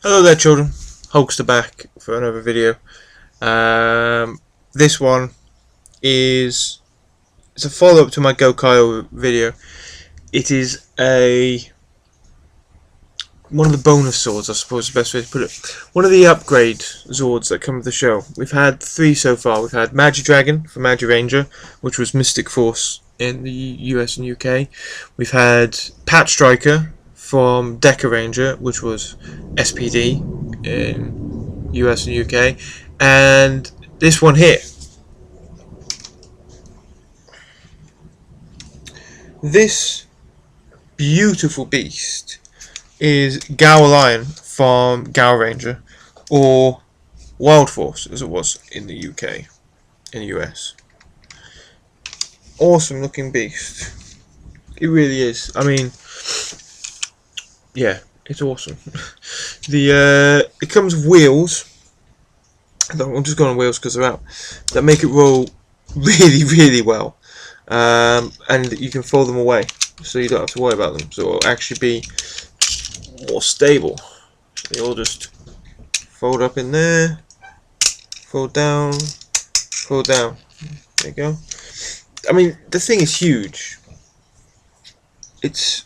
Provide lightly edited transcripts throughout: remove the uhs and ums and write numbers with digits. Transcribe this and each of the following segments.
Hello there children, Hulkster back for another video. This one is a follow-up to my Gokaiger video. It is one of the bonus swords, I suppose is the best way to put it. One of the upgrade swords that come with the show. We've had 3 so far. We've had Magi Dragon from Magi Ranger, which was Mystic Force in the US and UK. We've had Pat Striker from Deca Ranger, which was SPD in US and UK, and this one here. This beautiful beast is Gaolion from Gao Ranger, or Wild Force as it was in the UK, in the US. Awesome looking beast. It really is. I mean, yeah, it's awesome. It comes with wheels. I'm just going on wheels because they're out. That make it roll really well, and you can fold them away, so you don't have to worry about them. So it'll actually be more stable. They all just fold up in there, fold down, fold down. There you go. I mean, the thing is huge. It's,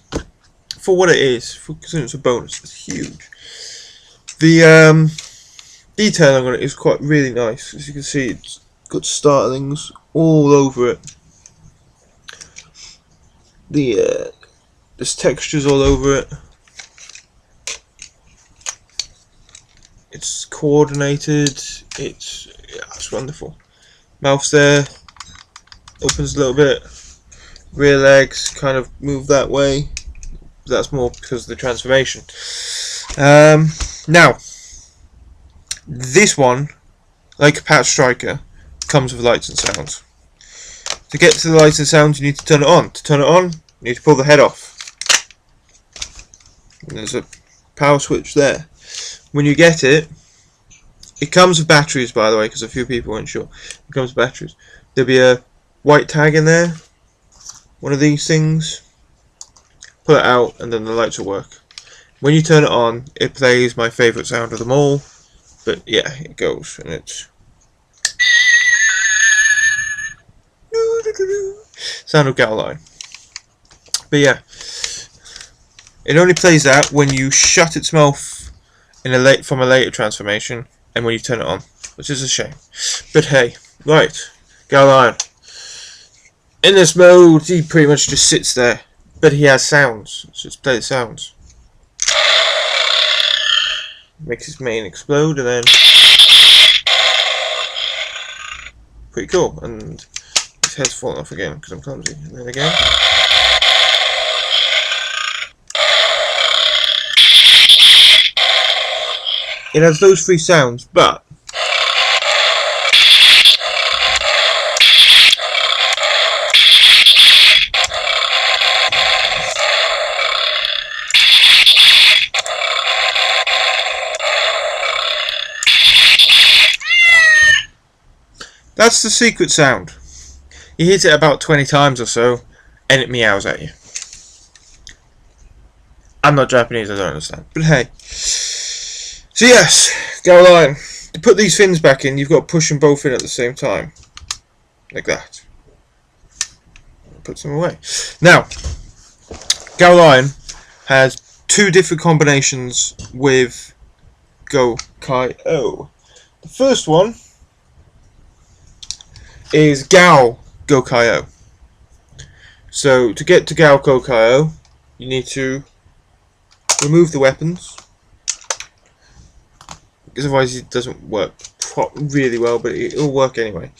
for what it is, considering it's a bonus, it's huge. The detailing on it is quite really nice. As you can see, it's got starlings all over it. There's textures all over it. It's coordinated. It's wonderful. Mouth's there. Opens a little bit. Rear legs kind of move that way. That's more because of the transformation. Now, this one, like Pat Striker, comes with lights and sounds. To get to the lights and sounds, you need to turn it on. To turn it on, you need to pull the head off. And there's a power switch there. When you get it, it comes with batteries, by the way, because a few people weren't sure. It comes with batteries. There'll be a white tag in there, one of these things. Pull it out and then the lights will work. When you turn it on, it plays my favourite sound of them all. But yeah, it goes and it's sound of Gaolion. But yeah, it only plays that when you shut its mouth from a later transformation and when you turn it on, which is a shame. But hey, right, Gaolion. In this mode, he pretty much just sits there. But he has sounds, so let's play the sounds. Makes his mane explode and then... Pretty cool, and his head's falling off again because I'm clumsy. And then again. It has those 3 sounds, but... that's the secret sound. You hit it about 20 times or so, and it meows at you. I'm not Japanese, I don't understand. But hey. So yes, Gaolion. To put these fins back in, you've got to push them both in at the same time. Like that. Put them away. Now, Gaolion has 2 different combinations with Gokaiger. The first one is Gao-Gokai-Oh. So to get to Gao-Gokai-Oh, you need to remove the weapons, because otherwise it doesn't work really well, but it'll work anyway.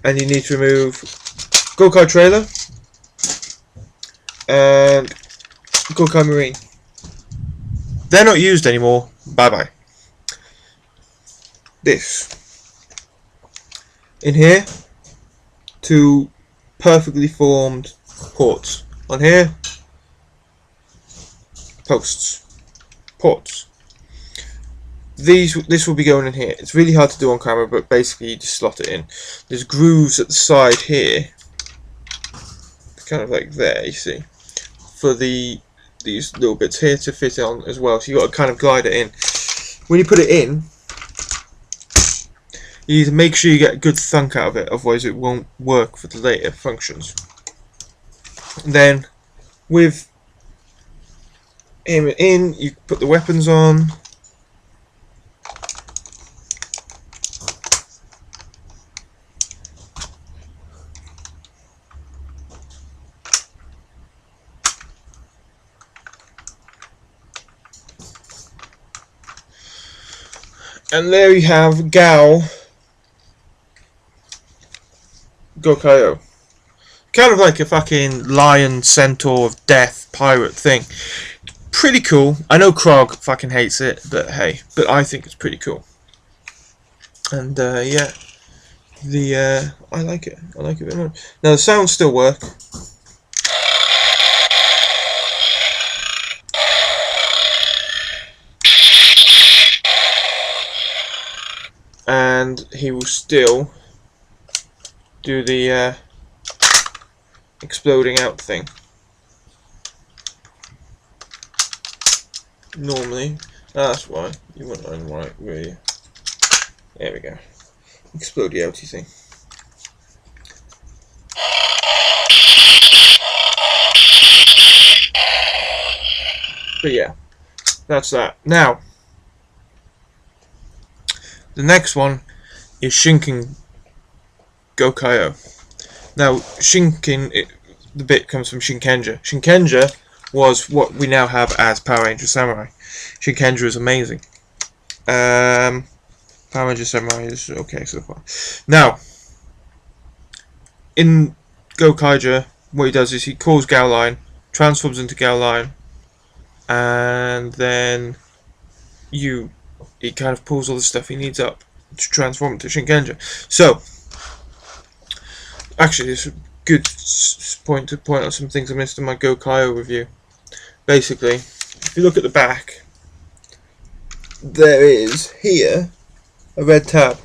And you need to remove Gokai Trailer and Gokai Marine. They're not used anymore. Bye bye. This in here. 2 perfectly formed ports. On here, posts, ports. This will be going in here. It's really hard to do on camera, but basically you just slot it in. There's grooves at the side here, kind of like there, you see, for these little bits here to fit on as well. So you got to kind of glide it in. when you put it in, you need to make sure you get a good thunk out of it, otherwise it won't work for the later functions. And then with aim it in, you put the weapons on. And there you have Gao-Gokai-Oh. Kind of like a fucking lion, centaur of death, pirate thing. Pretty cool. I know Krog fucking hates it, but hey. But I think it's pretty cool. And yeah. I like it. I like it very much. Now the sounds still work. And he will still do the exploding out thing. Normally, that's why you wouldn't unwind, will you? There we go. Explode the outy thing. But yeah, that's that. Now, the next one is Shinken-GoKai-Oh. Now, the bit comes from Shinken-GoKai. Shinken-GoKai was what we now have as Power Ranger Samurai. Shinken-GoKai is amazing. Power Ranger Samurai is okay so far. Now, in Gokaiger, what he does is he calls Gaolion, transforms into Gaolion, and then he kind of pulls all the stuff he needs up to transform into Shinken-GoKai. So, actually, it's a good point to point out some things I missed in my Gokaiger review. Basically, if you look at the back, there is here a red tab.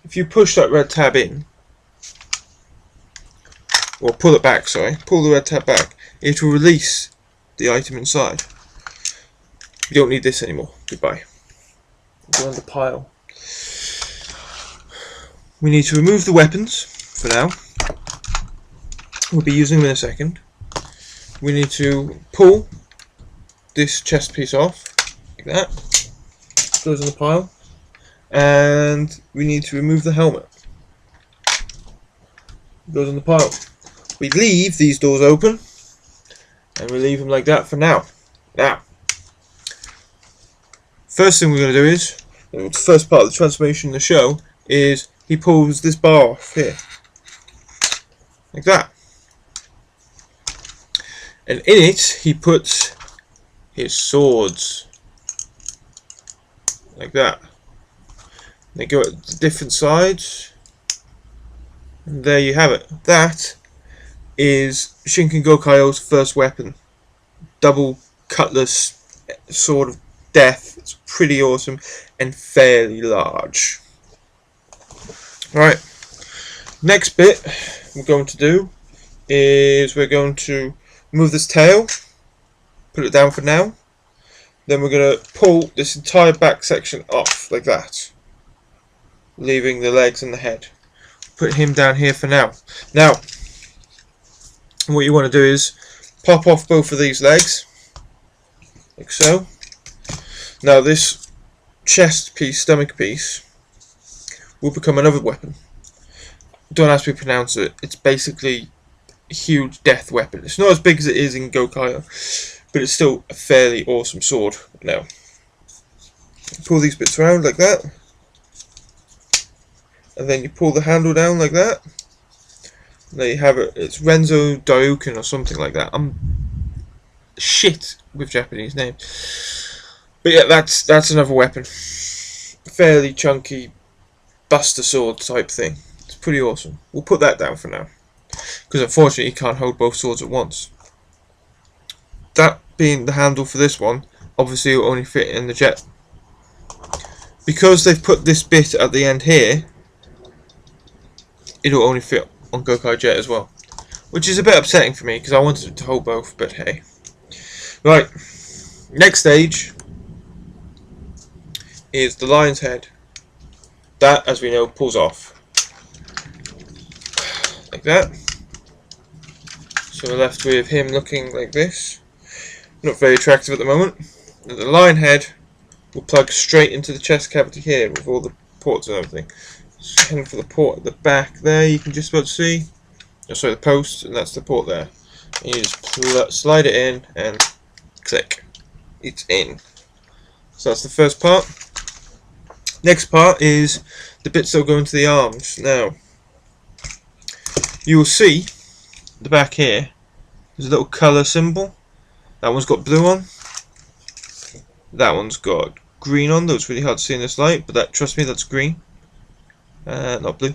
If you push that red tab in, or pull it back, sorry, pull the red tab back, it will release the item inside. You don't need this anymore. Goodbye. Go on the pile. We need to remove the weapons for now. We'll be using them in a second. We need to pull this chest piece off, like that. Goes in the pile. And we need to remove the helmet. Goes in the pile. We leave these doors open, and we leave them like that for now. Now, first thing we're going to do is, the first part of the transformation in the show, is he pulls this bar off here. Like that. And in it, he puts his swords. Like that. They go at different sides. And there you have it. That is Shinken-GoKai-Oh's first weapon. Double cutlass sword of death. It's pretty awesome and fairly large. Right. Next bit we're going to do is we're going to move this tail, put it down for now. Then we're going to pull this entire back section off like that, leaving the legs and the head. Put him down here for now. Now, what you want to do is pop off both of these legs, like so. Now this chest piece, stomach piece, will become another weapon. Don't ask me to pronounce it. It's basically a huge death weapon. It's not as big as it is in Gokaiger, but it's still a fairly awesome sword. Now, pull these bits around like that, and then you pull the handle down like that. And there you have it. It's Renzo Daiuken or something like that. I'm shit with Japanese names, but yeah, that's another weapon. Fairly chunky buster sword type thing. It's pretty awesome. We'll put that down for now, because unfortunately you can't hold both swords at once. That being the handle for this one, obviously it will only fit in the jet. Because they've put this bit at the end here, it'll only fit on Gokai Jet as well, which is a bit upsetting for me because I wanted it to hold both, but hey. Right, next stage is the lion's head. That, as we know, pulls off. Like that. So we're left with him looking like this. Not very attractive at the moment. And the lion head will plug straight into the chest cavity here with all the ports and everything. So heading for the port at the back there, you can just about see. Oh, sorry, the post, and that's the port there. And you just slide it in and click. It's in. So that's the first part. Next part is the bits that will go into the arms. Now, you will see the back here. There's a little colour symbol. That one's got blue on. That one's got green on, though it's really hard to see in this light, but trust me, that's green. Not blue.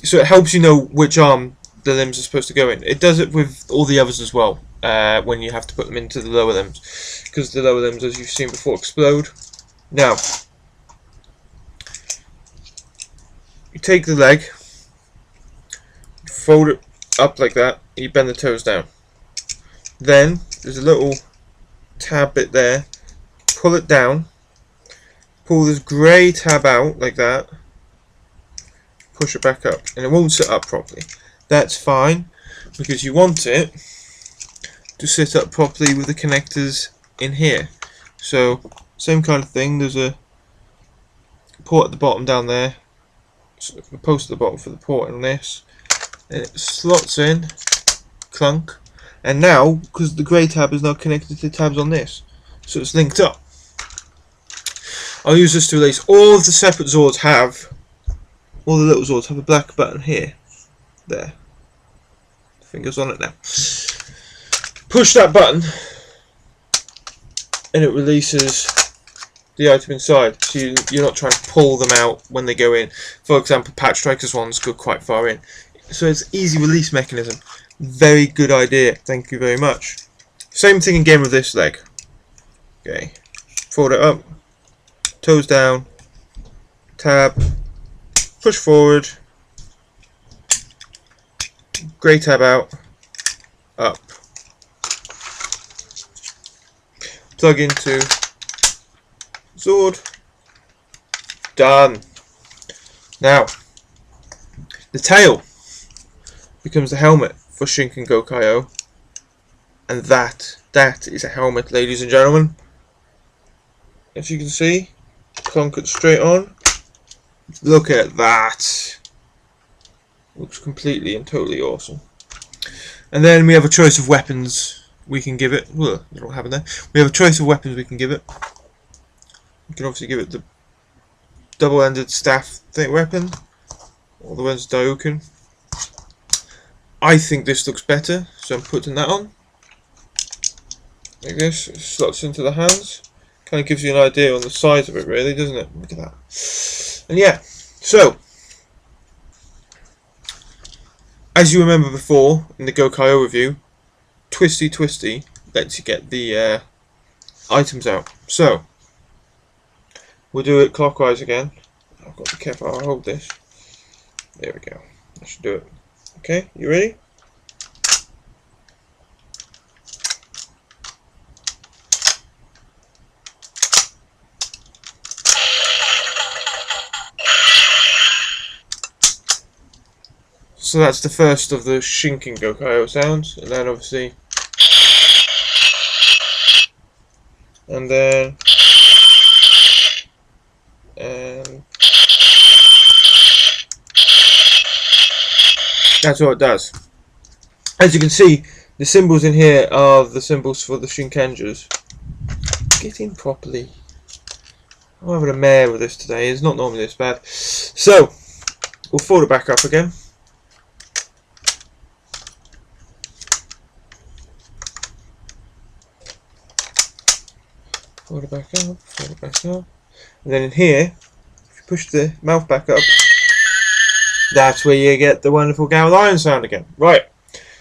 So it helps you know which arm the limbs are supposed to go in. It does it with all the others as well, when you have to put them into the lower limbs. Because the lower limbs, as you've seen before, explode. Now, you take the leg, fold it up like that, and you bend the toes down. Then, there's a little tab bit there. Pull it down, pull this grey tab out like that, push it back up, and it won't sit up properly. That's fine, because you want it to sit up properly with the connectors in here. So, same kind of thing, there's a port at the bottom down there, so a post at the bottom for the port on this, and it slots in, clunk, and now, because the grey tab is now connected to the tabs on this, so it's linked up. I'll use this to release. All of the separate Zords all the little Zords have a black button here. There. Fingers on it now. Push that button and it releases the item inside. So you're not trying to pull them out when they go in. For example, Patch Strikers ones go quite far in. So it's easy release mechanism. Very good idea. Thank you very much. Same thing again with this leg. Okay. Fold it up. Toes down, tab, push forward, grey tab out, up, plug into Zord, done. Now, the tail becomes the helmet for Shinken-GoKai-Oh, and that is a helmet, ladies and gentlemen. As you can see, clunk it straight on. Look at that. Looks completely and totally awesome. And then we have a choice of weapons we can give it. Well, I don't know what happened there. We have a choice of weapons we can give it. We can obviously give it the double-ended staff thing weapon, or the one's Dioken. I think this looks better, so I'm putting that on. Like this, it slots into the hands. Kind of gives you an idea on the size of it, really, doesn't it? Look at that. And yeah, so as you remember before in the Gokaiger review, Twisty Twisty lets you get the items out. So we'll do it clockwise again. I've got to be careful. I'll hold this. There we go. I should do it. Okay, you ready? So that's the first of the Shinken-GoKai-Oh sounds, and then obviously, and then, and that's what it does. As you can see, the symbols in here are the symbols for the Shinkenjas. Get in properly. I'm having a mare with this today. It's not normally this bad. So we'll fold it back up again. Fold it back up, fold it back up. And then in here, if you push the mouth back up, that's where you get the wonderful Gaolion sound again. Right,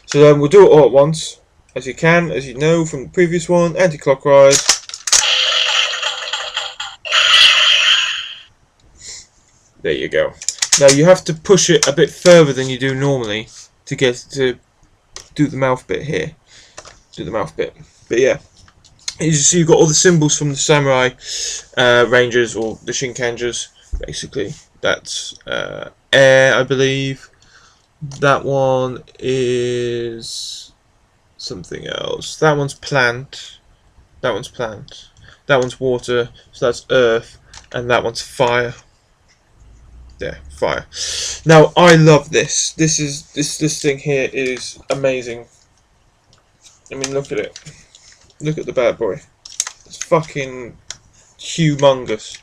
so then we'll do it all at once, as you can, as you know from the previous one, anti-clockwise. There you go. Now you have to push it a bit further than you do normally to get to do the mouth bit here. Do the mouth bit. But yeah. You see, you've got all the symbols from the samurai rangers, or the Shinkengers, basically. That's air, I believe. That one is something else. That one's plant. That one's plant. That one's water. So that's earth, and that one's fire. Yeah, fire. Now I love this. This thing here is amazing. I mean, look at it. Look at the bad boy. It's fucking humongous.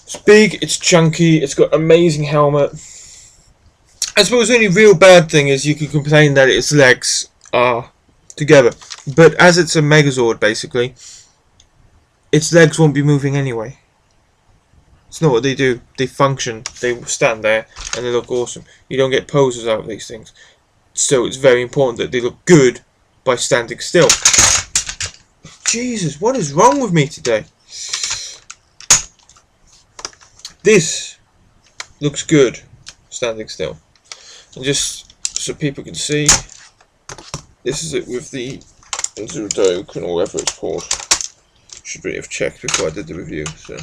It's big, it's chunky, it's got an amazing helmet. I suppose the only real bad thing is you could complain that its legs are together. But as it's a Megazord, basically, its legs won't be moving anyway. It's not what they do. They function. They stand there and they look awesome. You don't get poses out of these things. So it's very important that they look good by standing still. Jesus, what is wrong with me today? This looks good standing still. And just so people can see, this is it with the Zudoken or whatever it's called. Should really have checked before I did the review. So.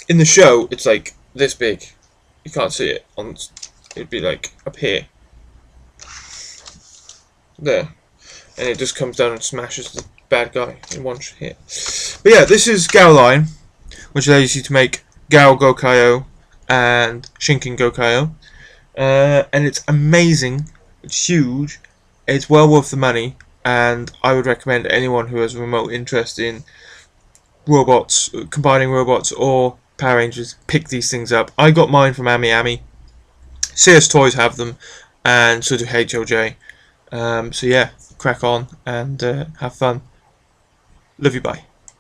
In the show, it's like this big. You can't see it. It'd be like up here. There. And it just comes down and smashes the bad guy in one hit. But yeah, this is Gaolion, which allows you to make Gao-Gokai-Oh and Shinken-GoKai-Oh. And it's amazing. It's huge. It's well worth the money. And I would recommend anyone who has a remote interest in robots, combining robots or Power Rangers, pick these things up. I got mine from Ami Ami. CS Toys have them, and so do HOJ. So yeah, crack on and have fun. Love you, bye.